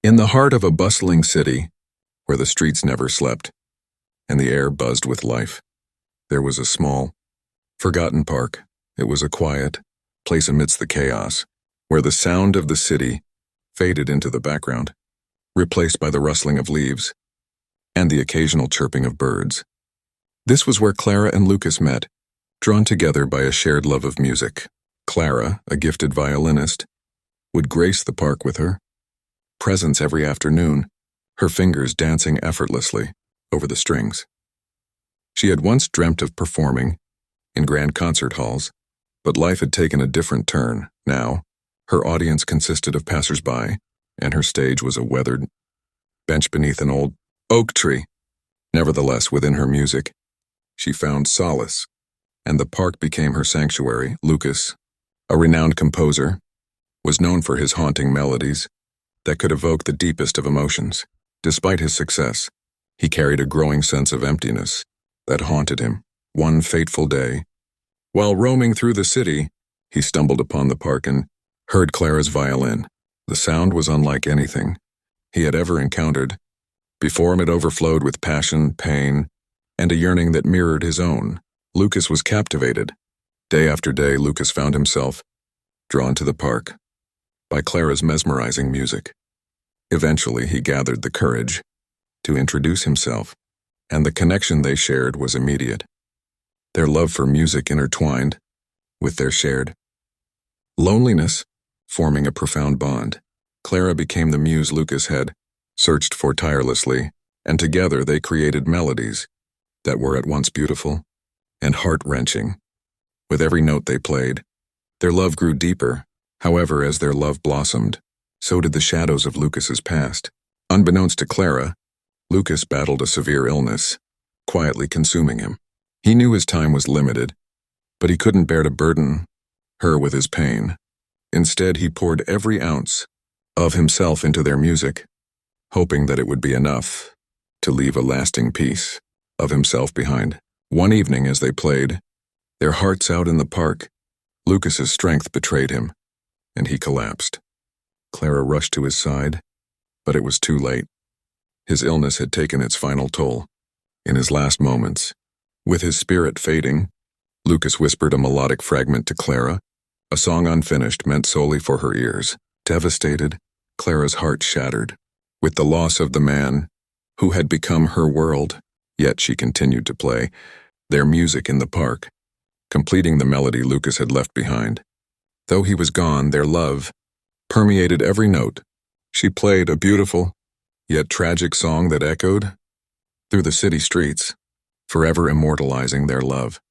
In the heart of a bustling city, where the streets never slept, and the air buzzed with life, there was a small, forgotten park. It was a quiet place amidst the chaos, where the sound of the city faded into the background, replaced by the rustling of leaves and the occasional chirping of birds. This was where Clara and Lucas met, drawn together by a shared love of music. Clara, a gifted violinist, would grace the park with her presence every afternoon, her fingers dancing effortlessly over the strings. She had once dreamt of performing in grand concert halls, but life had taken a different turn. Now, her audience consisted of passers-by, and her stage was a weathered bench beneath an old oak tree. Nevertheless, within her music, she found solace, and the park became her sanctuary. Lucas, a renowned composer, was known for his haunting melodies that could evoke the deepest of emotions. Despite his success, he carried a growing sense of emptiness that haunted him. One fateful day, while roaming through the city, he stumbled upon the park and heard Clara's violin. The sound was unlike anything he had ever encountered. Before him it overflowed with passion, pain, and a yearning that mirrored his own. Lucas was captivated. Day after day, Lucas found himself drawn to the park by Clara's mesmerizing music. Eventually, he gathered the courage to introduce himself, and the connection they shared was immediate. Their love for music intertwined with their shared loneliness, forming a profound bond. Clara became the muse Lucas had searched for tirelessly, and together they created melodies that were at once beautiful and heart-wrenching. With every note they played, their love grew deeper. However, as their love blossomed, so did the shadows of Lucas's past. Unbeknownst to Clara, Lucas battled a severe illness, quietly consuming him. He knew his time was limited, but he couldn't bear to burden her with his pain. Instead, he poured every ounce of himself into their music, hoping that it would be enough to leave a lasting piece of himself behind. One evening as they played, their hearts out in the park, Lucas's strength betrayed him, and he collapsed. Clara rushed to his side, but it was too late. His illness had taken its final toll. In his last moments, with his spirit fading, Lucas whispered a melodic fragment to Clara, a song unfinished meant solely for her ears. Devastated, Clara's heart shattered. With the loss of the man who had become her world, yet she continued to play their music in the park, completing the melody Lucas had left behind. Though he was gone, their love permeated every note. She played a beautiful, yet tragic song that echoed through the city streets, forever immortalizing their love.